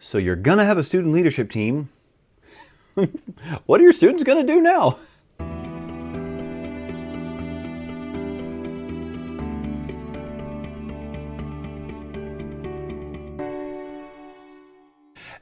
So you're going to have a student leadership team. What are your students going to do now?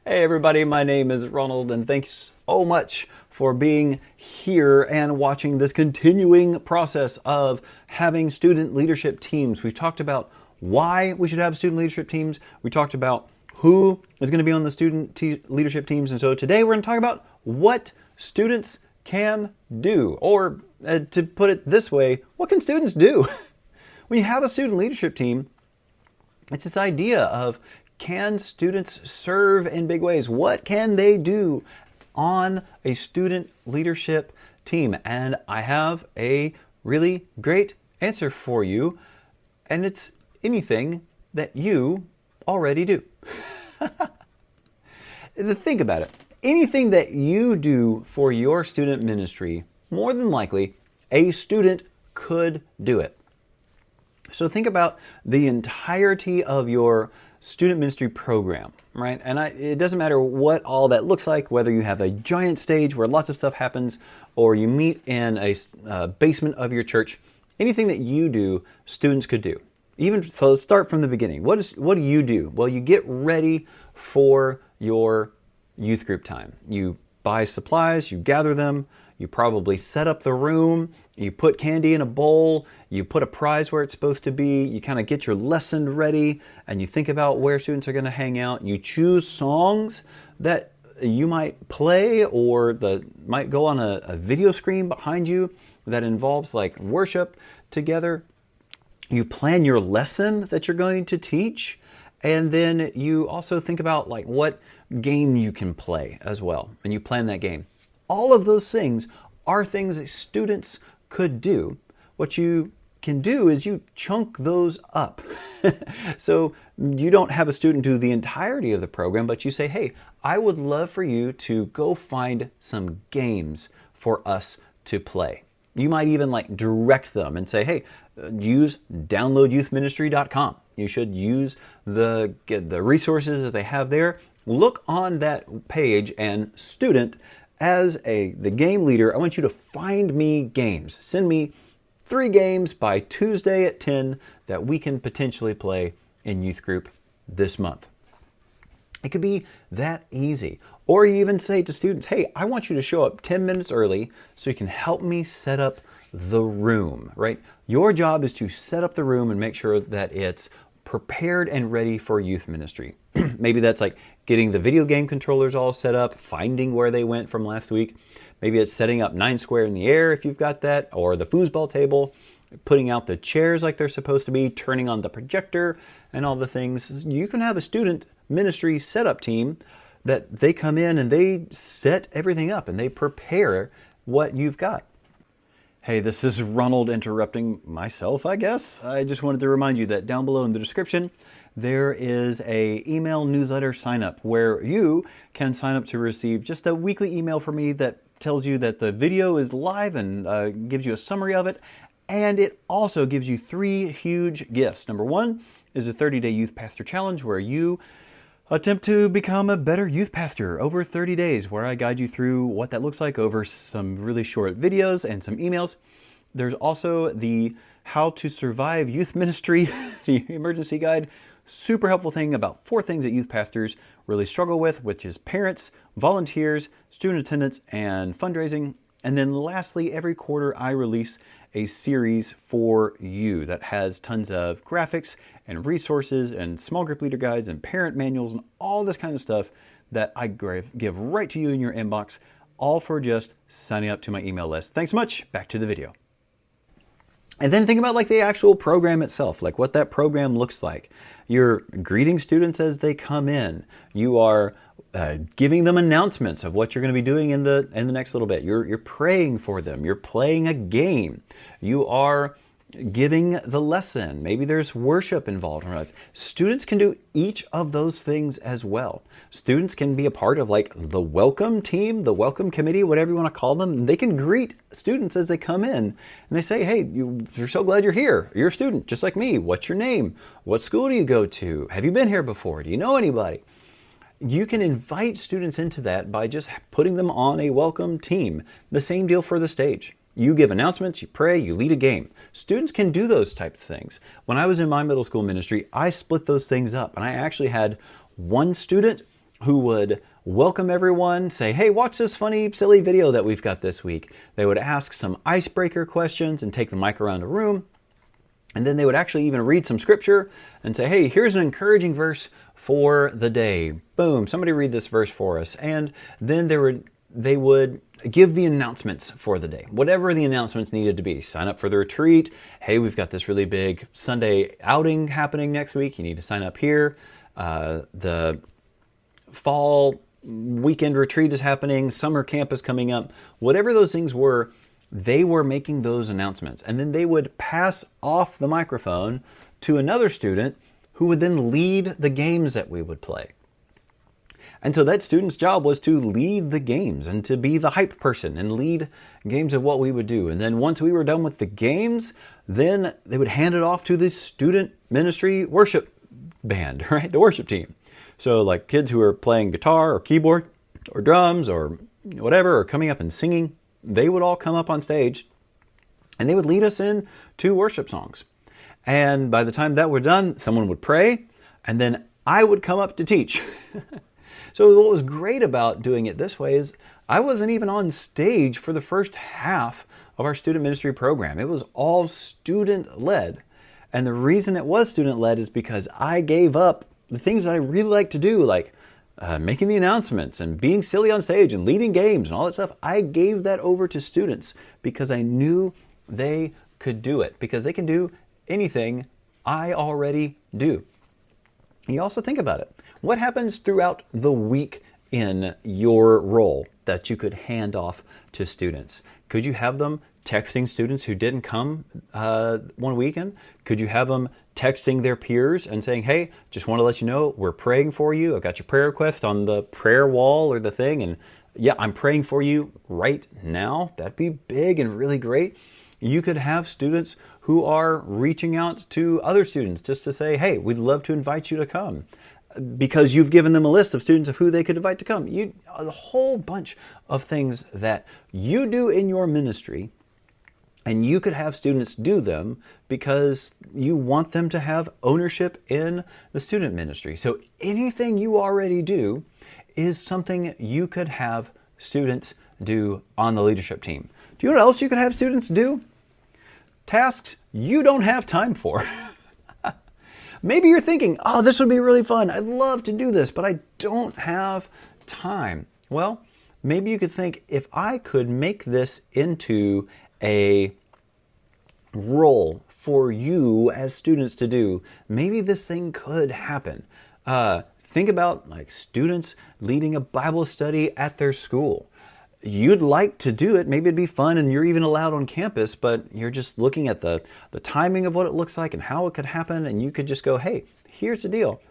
Hey everybody, my name is Ronald, and thanks so much for being here and watching this continuing process of having student leadership teams. We've talked about why we should have student leadership teams. We talked about who is going to be on the student leadership teams. And so today we're going to talk about what students can do. Or to put it this way, what can students do? When you have a student leadership team, it's this idea of, can students serve in big ways? What can they do on a student leadership team? And I have a really great answer for you, and it's anything that you already do. Think about it. Anything that you do for your student ministry, more than likely, a student could do it. So think about the entirety of your student ministry program, right? And it doesn't matter what all that looks like, whether you have a giant stage where lots of stuff happens, or you meet in a basement of your church. Anything that you do, students could do. So let's start from the beginning. What do you do? Well, you get ready for your youth group time. You buy supplies, you gather them, you probably set up the room, you put candy in a bowl, you put a prize where it's supposed to be, you kind of get your lesson ready, and you think about where students are going to hang out. You choose songs that you might play or that might go on a video screen behind you that involves like worship together. You plan your lesson that you're going to teach, and then you also think about like what game you can play as well, and you plan that game. All of those things are things that students could do. What you can do is you chunk those up. So you don't have a student do the entirety of the program, but you say, hey, I would love for you to go find some games for us to play. You might even like direct them and say, hey, use downloadyouthministry.com. You should use the resources that they have there. Look on that page, and student, as the game leader, I want you to find me games. Send me 3 games by Tuesday at 10 that we can potentially play in youth group this month. It could be that easy. Or you even say to students, hey, I want you to show up 10 minutes early so you can help me set up the room, right? Your job is to set up the room and make sure that it's prepared and ready for youth ministry. Maybe that's like getting the video game controllers all set up, finding where they went from last week. Maybe it's setting up 9 square in the air if you've got that, or the foosball table, putting out the chairs like they're supposed to be, turning on the projector, and all the things. You can have a student ministry setup team that they come in and they set everything up and they prepare what you've got. Hey, this is Ronald interrupting myself, I guess. I just wanted to remind you that down below in the description, there is a email newsletter sign up where you can sign up to receive just a weekly email from me that tells you that the video is live and gives you a summary of it. And it also gives you 3 huge gifts. Number 1 is a 30-day youth pastor challenge where you attempt to become a better youth pastor over 30 days, where I guide you through what that looks like over some really short videos and some emails. There's also the How to Survive Youth Ministry, the emergency guide. Super helpful thing about 4 things that youth pastors really struggle with, which is parents, volunteers, student attendance, and fundraising. And then lastly, every quarter I release a series for you that has tons of graphics and resources and small group leader guides and parent manuals and all this kind of stuff that I give right to you in your inbox, all for just signing up to my email list. Thanks so much. Back to the video. And then think about like the actual program itself, like what that program looks like. You're greeting students as they come in. You are giving them announcements of what you're going to be doing in the next little bit. You're praying for them. You're playing a game. You are giving the lesson. Maybe there's worship involved. Students can do each of those things as well. Students can be a part of like the welcome team, the welcome committee, whatever you want to call them. They can greet students as they come in and they say, hey, you're so glad you're here. You're a student just like me. What's your name? What school do you go to? Have you been here before? Do you know anybody? You can invite students into that by just putting them on a welcome team. The same deal for the stage. You give announcements, you pray, you lead a game. Students can do those types of things. When I was in my middle school ministry, I split those things up, and I actually had one student who would welcome everyone, say, hey, watch this funny, silly video that we've got this week. They would ask some icebreaker questions and take the mic around the room. And then they would actually even read some scripture and say, hey, here's an encouraging verse for the day. Boom, somebody read this verse for us. And then they would give the announcements for the day, whatever the announcements needed to be. Sign up for the retreat. Hey, we've got this really big Sunday outing happening next week. You need to sign up here. The fall weekend retreat is happening. Summer camp is coming up. Whatever those things were, they were making those announcements. And then they would pass off the microphone to another student who would then lead the games that we would play. And so that student's job was to lead the games and to be the hype person and lead games of what we would do. And then once we were done with the games, then they would hand it off to the student ministry worship band, right? The worship team. So like kids who are playing guitar or keyboard or drums or whatever, or coming up and singing, they would all come up on stage and they would lead us in to worship songs. And by the time that were done, someone would pray and then I would come up to teach. So what was great about doing it this way is I wasn't even on stage for the first half of our student ministry program. It was all student-led. And the reason it was student-led is because I gave up the things that I really like to do, like making the announcements and being silly on stage and leading games and all that stuff. I gave that over to students because I knew they could do it, because they can do anything I already do. You also think about it. What happens throughout the week in your role that you could hand off to students? Could you have them texting students who didn't come one weekend? Could you have them texting their peers and saying, hey, just want to let you know we're praying for you. I've got your prayer request on the prayer wall or the thing. And yeah, I'm praying for you right now. That'd be big and really great. You could have students who are reaching out to other students just to say, hey, we'd love to invite you to come, because you've given them a list of students of who they could invite to come. A whole bunch of things that you do in your ministry, and you could have students do them because you want them to have ownership in the student ministry. So anything you already do is something you could have students do on the leadership team. Do you know what else you could have students do? Tasks you don't have time for. Maybe you're thinking, oh, this would be really fun. I'd love to do this, but I don't have time. Well, maybe you could think, if I could make this into a role for you as students to do, maybe this thing could happen. Think about like students leading a Bible study at their school. You'd like to do it. Maybe it'd be fun and you're even allowed on campus, but you're just looking at the timing of what it looks like and how it could happen. And you could just go, hey, here's the deal.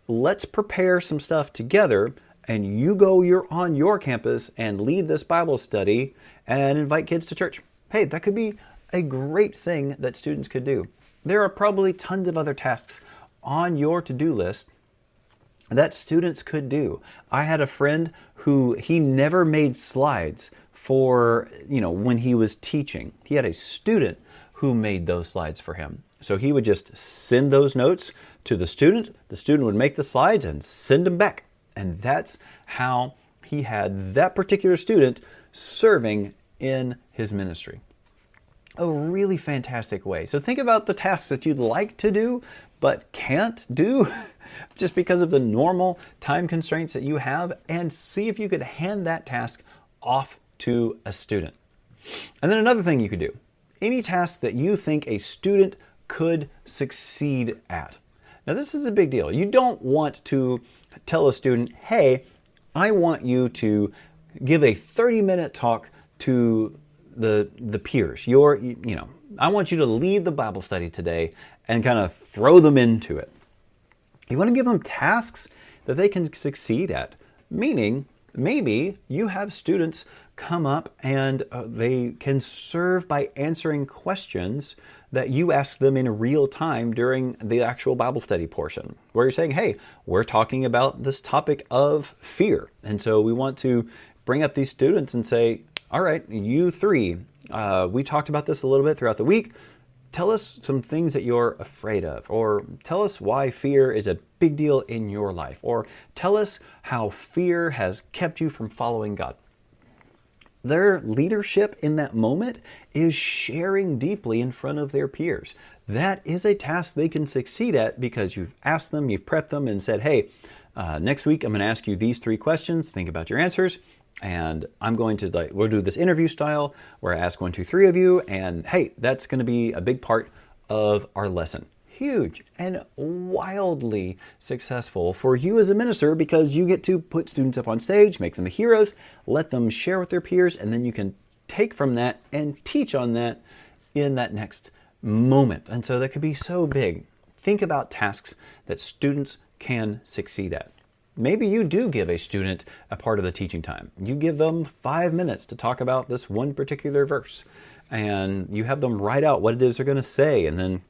Let's prepare some stuff together, and you go, you're on your campus and lead this Bible study and invite kids to church. Hey, that could be a great thing that students could do. There are probably tons of other tasks on your to-do list that students could do. I had a friend who he never made slides for, when he was teaching. He had a student who made those slides for him. So he would just send those notes to the student would make the slides and send them back. And that's how he had that particular student serving in his ministry. A really fantastic way. So think about the tasks that you'd like to do but can't do just because of the normal time constraints that you have, and see if you could hand that task off to a student. And then another thing you could do, any task that you think a student could succeed at. Now this is a big deal. You don't want to tell a student, hey, I want you to give a 30-minute talk to the peers. I want you to lead the Bible study today and kind of throw them into it. You want to give them tasks that they can succeed at. Meaning, maybe you have students come up and they can serve by answering questions that you ask them in real time during the actual Bible study portion, where you're saying, hey, we're talking about this topic of fear. And so we want to bring up these students and say, all right, you three, we talked about this a little bit throughout the week. Tell us some things that you're afraid of, or tell us why fear is a big deal in your life, or tell us how fear has kept you from following God. Their leadership in that moment is sharing deeply in front of their peers. That is a task they can succeed at because you've asked them, you've prepped them and said, hey, next week I'm going to ask you these 3 questions. Think about your answers. And I'm going to, we'll do this interview style where I ask 1, 2, 3 of you. And hey, that's going to be a big part of our lesson. Huge and wildly successful for you as a minister, because you get to put students up on stage, make them the heroes, let them share with their peers, and then you can take from that and teach on that in that next moment. And so that could be so big. Think about tasks that students can succeed at. Maybe you do give a student a part of the teaching time. You give them 5 minutes to talk about this one particular verse, and you have them write out what it is they're going to say, and then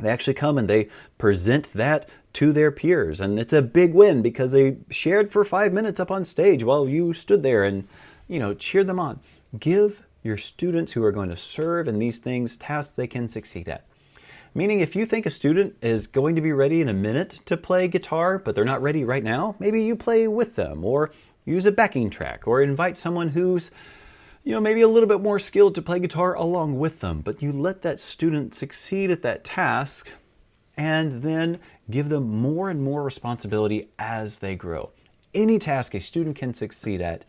they actually come and they present that to their peers. And it's a big win because they shared for 5 minutes up on stage while you stood there and, cheered them on. Give your students who are going to serve in these things tasks they can succeed at. Meaning, if you think a student is going to be ready in a minute to play guitar, but they're not ready right now, maybe you play with them, or use a backing track, or invite someone who's maybe a little bit more skilled to play guitar along with them. But you let that student succeed at that task and then give them more and more responsibility as they grow. Any task a student can succeed at,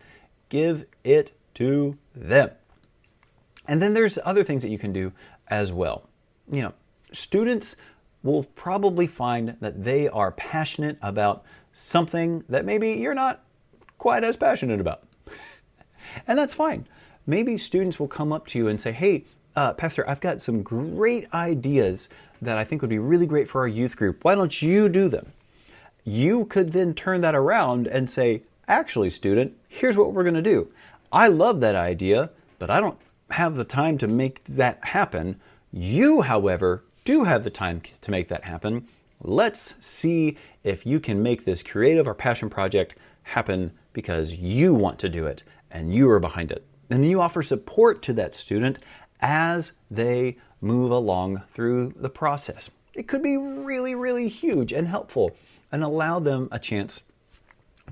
give it to them. And then there's other things that you can do as well. Students will probably find that they are passionate about something that maybe you're not quite as passionate about. And that's fine. Maybe students will come up to you and say, hey, Pastor, I've got some great ideas that I think would be really great for our youth group. Why don't you do them? You could then turn that around and say, actually, student, here's what we're going to do. I love that idea, but I don't have the time to make that happen. You, however, do have the time to make that happen. Let's see if you can make this creative or passion project happen because you want to do it and you are behind it. And then you offer support to that student as they move along through the process. It could be really, really huge and helpful and allow them a chance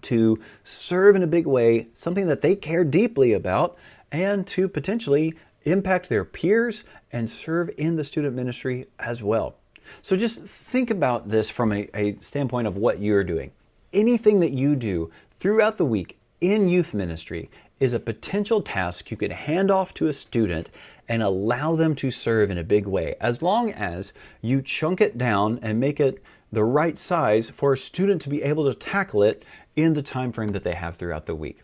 to serve in a big way, something that they care deeply about, and to potentially impact their peers and serve in the student ministry as well. So just think about this from a standpoint of what you're doing. Anything that you do throughout the week in youth ministry is a potential task you could hand off to a student and allow them to serve in a big way, as long as you chunk it down and make it the right size for a student to be able to tackle it in the time frame that they have throughout the week.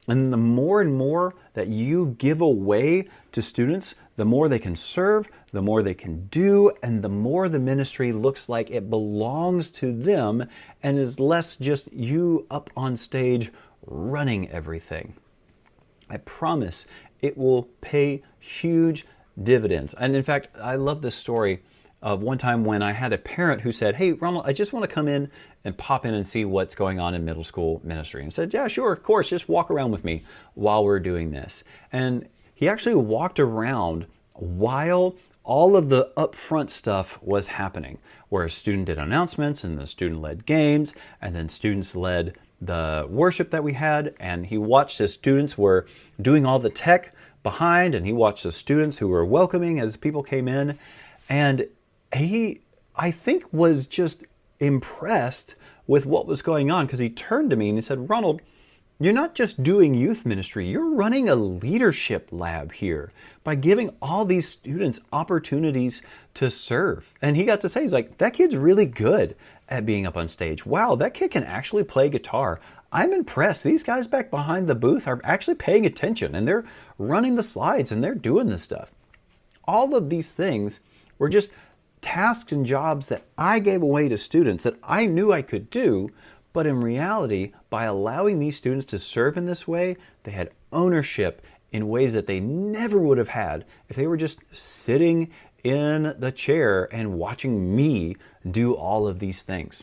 And the more and more that you give away to students, the more they can serve, the more they can do, and the more the ministry looks like it belongs to them and is less just you up on stage running everything. I promise it will pay huge dividends. And in fact, I love this story of one time when I had a parent who said, hey, Ronald, I just want to come in and pop in and see what's going on in middle school ministry. And said, yeah, sure, of course, just walk around with me while we're doing this. And he actually walked around while all of the upfront stuff was happening, where a student did announcements and the student led games, and then students led the worship that we had. And he watched as students were doing all the tech behind, and he watched the students who were welcoming as people came in. And he, I think, was just impressed with what was going on, because he turned to me and he said, Ronald, you're not just doing youth ministry, you're running a leadership lab here by giving all these students opportunities to serve. And he got to say, he's like, that kid's really good at being up on stage. Wow, that kid can actually play guitar. I'm impressed. These guys back behind the booth are actually paying attention, and they're running the slides and they're doing this stuff. All of these things were just tasks and jobs that I gave away to students that I knew I could do, But in reality, by allowing these students to serve in this way, they had ownership in ways that they never would have had if they were just sitting in the chair and watching me do all of these things.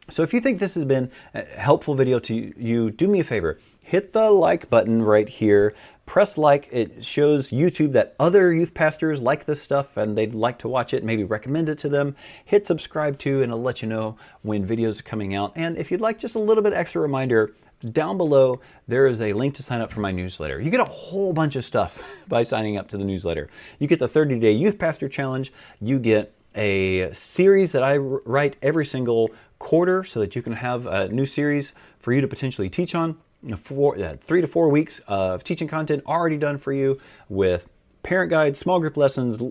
So if you think this has been a helpful video to you, do me a favor. Hit the like button right here. Press like. It shows YouTube that other youth pastors like this stuff and they'd like to watch it. Maybe recommend it to them. Hit subscribe too, and it'll let you know when videos are coming out. And if you'd like just a little bit extra reminder, down below there is a link to sign up for my newsletter. You get a whole bunch of stuff by signing up to the newsletter. You get the 30-day Youth Pastor Challenge. You get a series that I write every single quarter so that you can have a new series for you to potentially teach on. 3 to 4 weeks of teaching content already done for you with parent guides, small group lessons,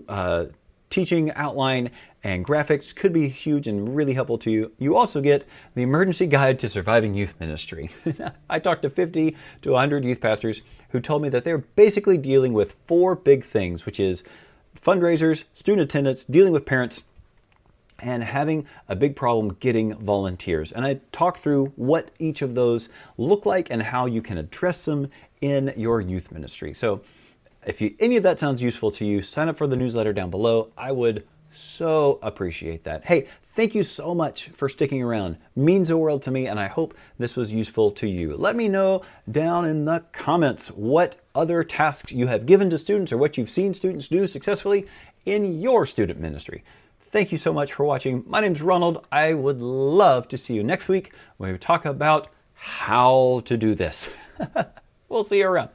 teaching outline, and graphics. Could be huge and really helpful to you. You also get the Emergency Guide to Surviving Youth Ministry. I talked to 50 to 100 youth pastors who told me that they're basically dealing with 4 big things, which is fundraisers, student attendance, dealing with parents, and having a big problem getting volunteers. And I talk through what each of those look like and how you can address them in your youth ministry. So if any of that sounds useful to you, sign up for the newsletter down below. I would so appreciate that. Hey, thank you so much for sticking around. Means the world to me, and I hope this was useful to you. Let me know down in the comments what other tasks you have given to students or what you've seen students do successfully in your student ministry. Thank you so much for watching. My name's Ronald. I would love to see you next week when we talk about how to do this. We'll see you around.